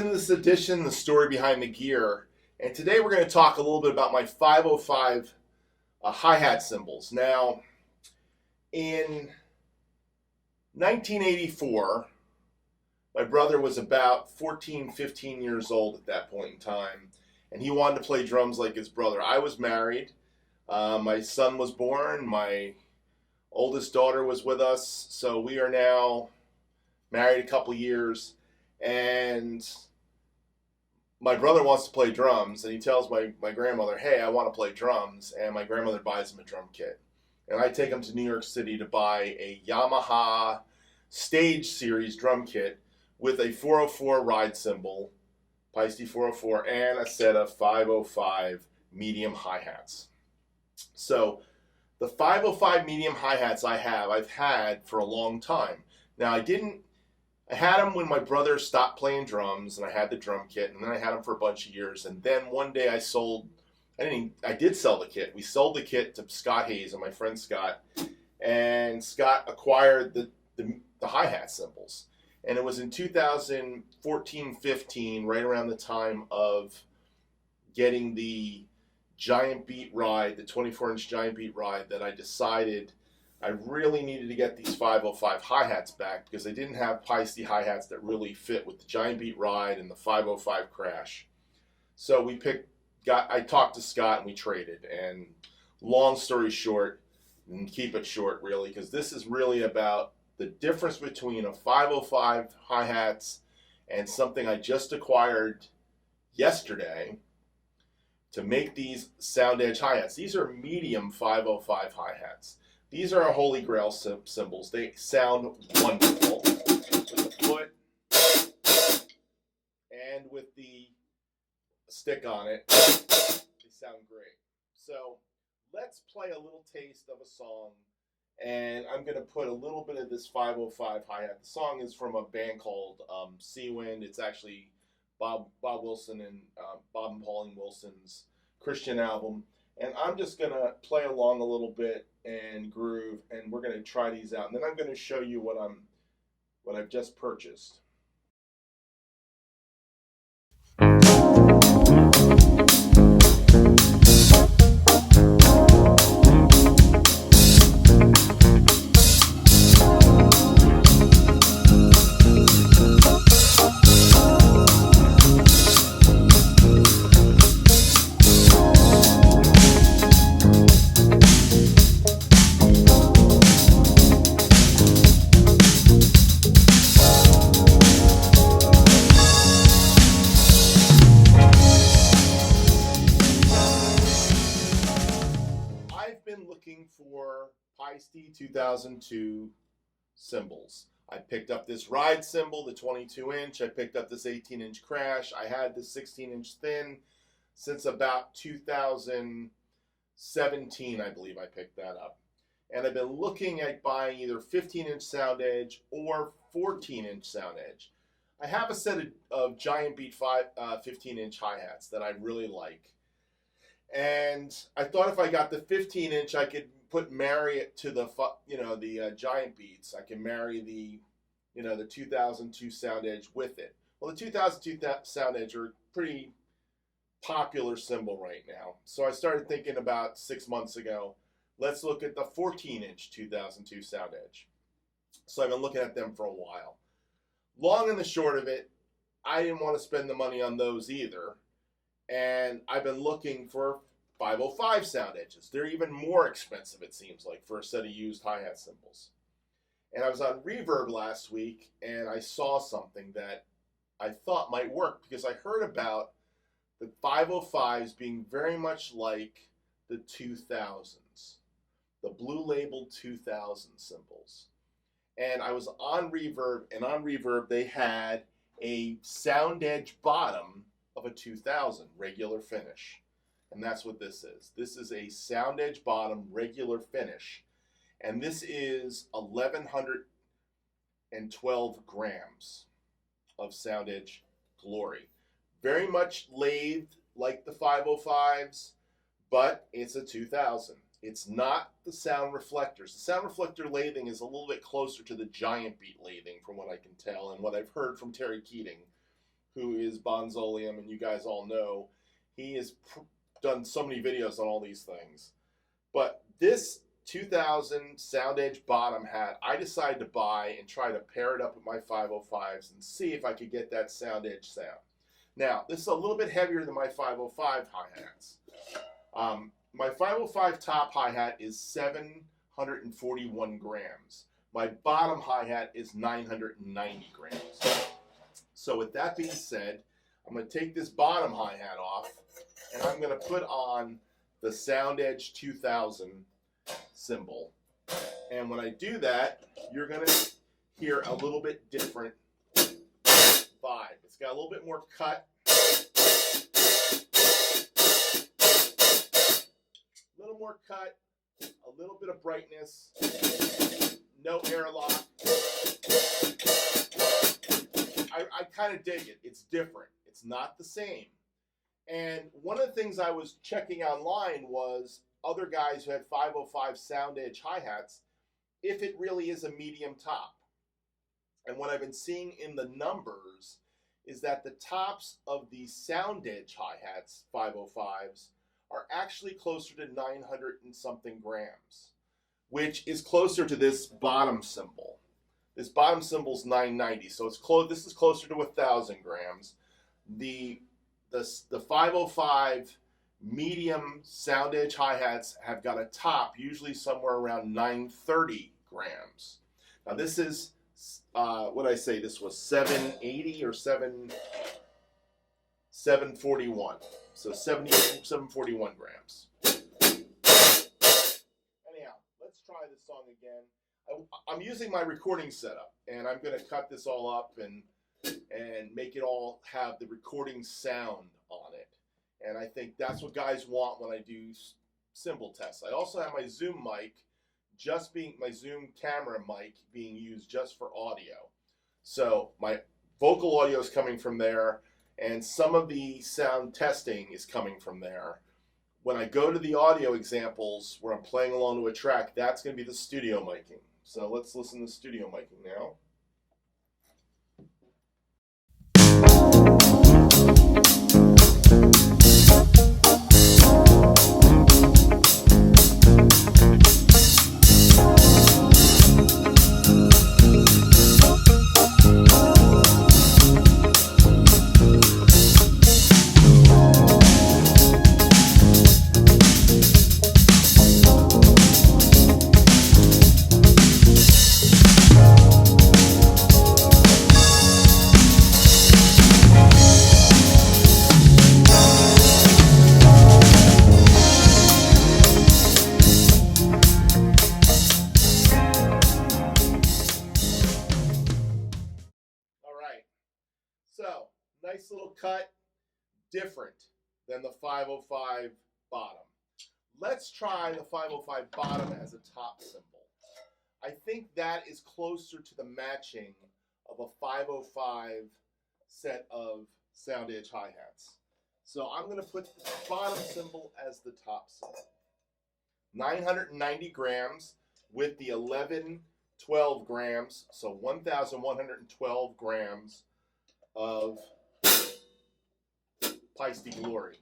Welcome to this edition, The Story Behind the Gear. And today we're going to talk a little bit about my 505 hi-hat cymbals. Now, in 1984, my brother was about 14, 15 years old at that point in time, and he wanted to play drums like his brother. I was married. My son was born. My oldest daughter was with us, so we are now married a couple years. And my brother wants to play drums, and he tells my grandmother, hey, I want to play drums, and my grandmother buys him a drum kit. And I take him to New York City to buy a Yamaha Stage Series drum kit with a 404 ride cymbal, Paiste 404, and a set of 505 medium hi-hats. So the 505 medium hi-hats I've had for a long time. Now I had them when my brother stopped playing drums, and I had the drum kit, and then I had them for a bunch of years. And then one day I did sell the kit. We sold the kit to Scott Hayes and my friend Scott, and Scott acquired the hi-hat cymbals. And it was in 2014-15, right around the time of getting the Giant Beat ride, the 24-inch Giant Beat ride, that I decided I really needed to get these 505 hi-hats back, because they didn't have Paiste hi-hats that really fit with the Giant Beat ride and the 505 crash. So I talked to Scott and we traded. And long story short, and keep it short really, because this is really about the difference between a 505 hi-hats and something I just acquired yesterday to make these Sound Edge hi-hats. These are medium 505 hi-hats. These are our holy grail cymbals. They sound wonderful with the foot and with the stick on it. They sound great. So let's play a little taste of a song, and I'm going to put a little bit of this 505 hi-hat. The song is from a band called Sea Wind. It's actually Bob Wilson and Bob and Pauline Wilson's Christian album. And I'm just going to play along a little bit and groove, and we're going to try these out. And then I'm going to show you what I've just purchased. For Paiste 2002 cymbals. I picked up this ride cymbal, the 22-inch. I picked up this 18-inch crash. I had this 16-inch thin since about 2017, I believe I picked that up. And I've been looking at buying either 15-inch Sound Edge or 14-inch Sound Edge. I have a set of Giant Beat 15-inch hi-hats that I really like. And I thought if I got the 15-inch, I could marry it to the Giant Beats. I can marry the 2002 Sound Edge with it. Well, the 2002 Sound Edge are a pretty popular cymbal right now. So I started thinking about 6 months ago, let's look at the 14-inch 2002 Sound Edge. So I've been looking at them for a while. Long and the short of it, I didn't want to spend the money on those either. And I've been looking for 505 Sound Edges. They're even more expensive, it seems like, for a set of used hi-hat cymbals. And I was on Reverb last week, and I saw something that I thought might work, because I heard about the 505s being very much like the 2000s, the Blue Label 2000 cymbals. And I was on Reverb, and on Reverb they had a Sound Edge bottom of a 2000 regular finish. And that's what this is. This is a Sound Edge bottom regular finish. And this is 1,112 grams of Sound Edge glory. Very much lathed like the 505s, but it's a 2000. It's not the sound reflectors. The sound reflector lathing is a little bit closer to the Giant Beat lathing from what I can tell and what I've heard from Terry Keating. who is Bonzolium, and you guys all know, he has done so many videos on all these things. But this 2000 Sound Edge bottom hat, I decided to buy and try to pair it up with my 505s and see if I could get that Sound Edge sound. Now, this is a little bit heavier than my 505 hi-hats. My 505 top hi-hat is 741 grams. My bottom hi-hat is 990 grams. So with that being said, I'm going to take this bottom hi-hat off, and I'm going to put on the Sound Edge 2000 cymbal. And when I do that, you're going to hear a little bit different vibe. It's got a little bit more cut. A little more cut, a little bit of brightness, no airlock. I kind of dig it. It's different. It's not the same. And one of the things I was checking online was other guys who had 505 Sound Edge hi-hats, if it really is a medium top. And what I've been seeing in the numbers is that the tops of the Sound Edge hi-hats, 505s, are actually closer to 900 and something grams, which is closer to this bottom cymbal. This bottom cymbal is 990, so it's close. This is closer to 1,000 grams. The 505 medium Sound Edge hi-hats have got a top usually somewhere around 930 grams. Now this is what did I say? This was 780 or 741. So 741 grams. Anyhow, let's try this song again. I'm using my recording setup, and I'm going to cut this all up and make it all have the recording sound on it. And I think that's what guys want when I do cymbal tests. I also have my Zoom mic, my Zoom camera mic being used just for audio. So my vocal audio is coming from there, and some of the sound testing is coming from there. When I go to the audio examples where I'm playing along to a track, that's going to be the studio miking. So let's listen to studio miking now. So, nice little cut, different than the 505 bottom. Let's try the 505 bottom as a top cymbal. I think that is closer to the matching of a 505 set of Sound Edge hi-hats. So I'm going to put the bottom cymbal as the top cymbal. 990 grams with the 1112 grams, so 1,112 grams of Paiste Glory.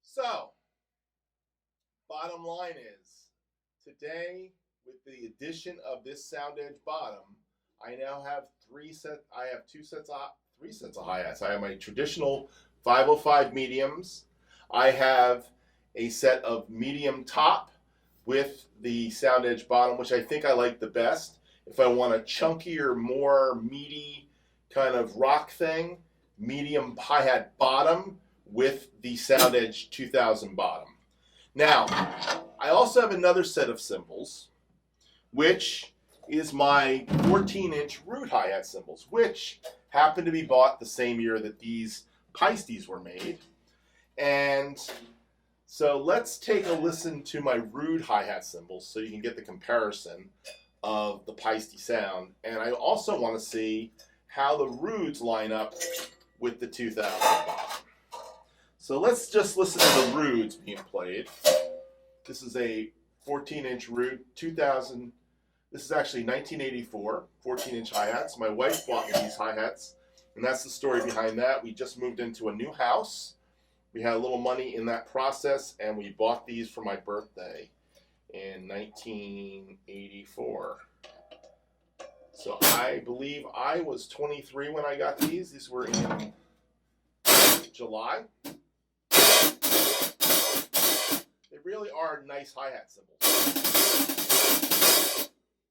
So, bottom line is, today, with the addition of this Sound Edge bottom, I now have three sets of hi-hats. I have my traditional 505 mediums. I have a set of medium top with the sound edge bottom, which I think I like the best. If I want a chunkier, more meaty kind of rock thing, medium hi-hat bottom with the sound edge 2000 bottom. Now, I also have another set of cymbals, which is my 14-inch Rude hi-hat cymbals, which happened to be bought the same year that these Paistes were made. And so let's take a listen to my Rude hi-hat cymbals so you can get the comparison of the Paiste sound. And I also want to see how the Rudes line up with the 2000 bottom. So let's just listen to the Rudes being played. This is a 14-inch Rude 2000. This is actually 1984, 14-inch hi-hats. My wife bought me these hi-hats, and that's the story behind that. We just moved into a new house. We had a little money in that process, and we bought these for my birthday in 1984. So I believe I was 23 when I got these. These were in July. They really are nice hi-hat cymbals.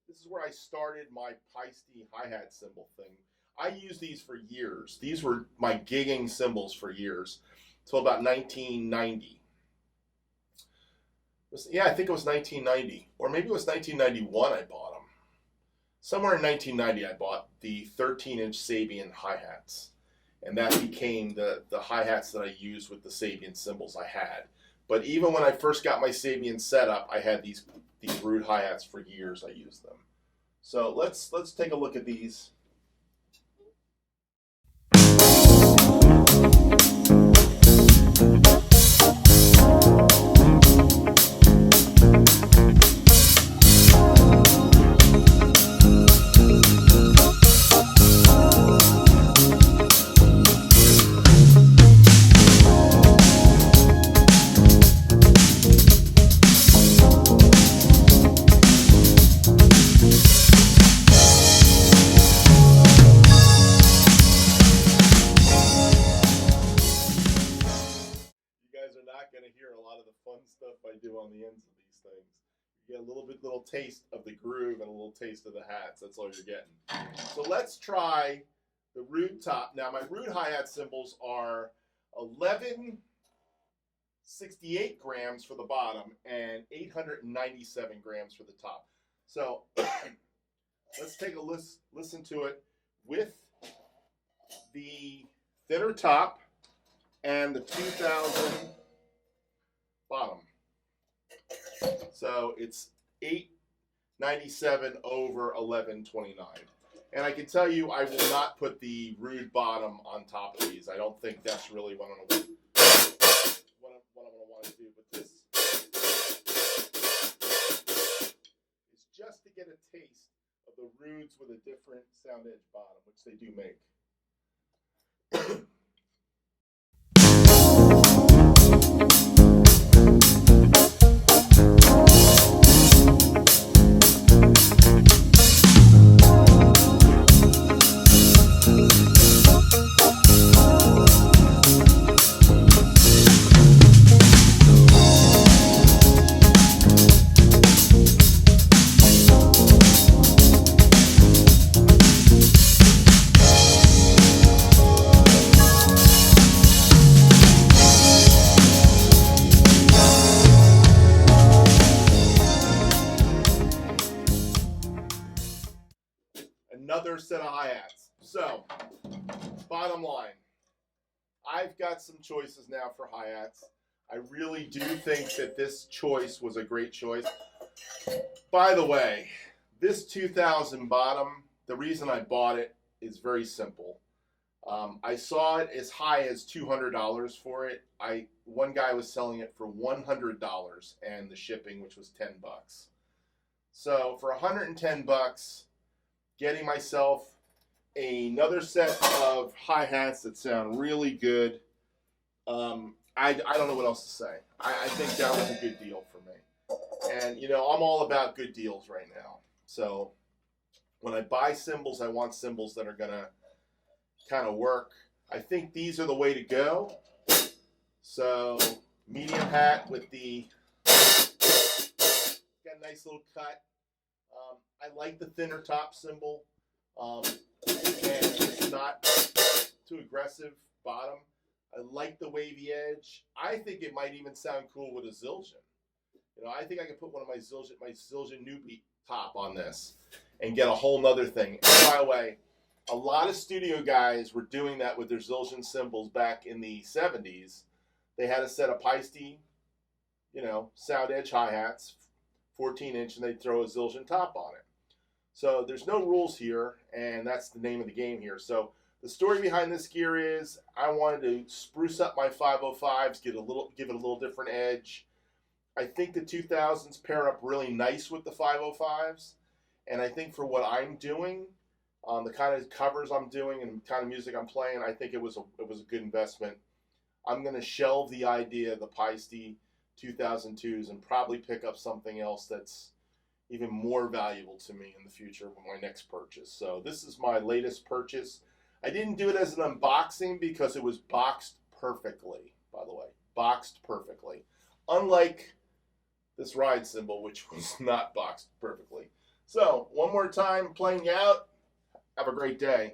This is where I started my Paiste hi-hat cymbal thing. I used these for years. These were my gigging cymbals for years, until about 1990. Yeah, I think it was 1990. Or maybe it was 1991 I bought them. Somewhere in 1990 I bought the 13-inch Sabian hi-hats. And that became the hi-hats that I used with the Sabian cymbals I had. But even when I first got my Sabian set up, I had these Rude hi-hats for years. I used them. So let's take a look at these. I do on the ends of these things. You get a little taste of the groove and a little taste of the hats. That's all you're getting. So let's try the Rude top. Now my Rude hi-hat cymbals are 1168 grams for the bottom and 897 grams for the top. So let's take a listen to it with the thinner top and the 2000 bottom. So it's 897 over 1129. And I can tell you I will not put the Rude bottom on top of these. I don't think that's really what I'm going to want to do. But this is just to get a taste of the Rudes with a different sound edge bottom, which they do make. Another set of hi-hats. So, bottom line, I've got some choices now for hi-hats. I really do think that this choice was a great choice. By the way, this 2000 bottom, the reason I bought it is very simple. I saw it as high as $200 for it. One guy was selling it for $100 and the shipping, which was $10. So for $110, getting myself another set of hi-hats that sound really good. I don't know what else to say. I think that was a good deal for me. And, you know, I'm all about good deals right now. So when I buy cymbals, I want cymbals that are going to kind of work. I think these are the way to go. So medium hat with the a nice little cut. I like the thinner top cymbal, and it's not too aggressive bottom. I like the wavy edge. I think it might even sound cool with a Zildjian. You know, I think I could put one of my Zildjian newbie top on this and get a whole nother thing. And by the way, a lot of studio guys were doing that with their Zildjian cymbals back in the 70s. They had a set of Paiste, you know, sound edge hi-hats, 14-inch, and they'd throw a Zildjian top on it. So there's no rules here, and that's the name of the game here. So the story behind this gear is I wanted to spruce up my 505s, give it a little different edge. I think the 2000s pair up really nice with the 505s, and I think for what I'm doing, the kind of covers I'm doing and kind of music I'm playing, I think it was a good investment. I'm going to shelve the idea of the Paiste 2002s and probably pick up something else that's even more valuable to me in the future with my next purchase. So this is my latest purchase. I didn't do it as an unboxing because it was boxed perfectly, by the way. Boxed perfectly. Unlike this ride cymbal, which was not boxed perfectly. So, one more time, playing you out. Have a great day.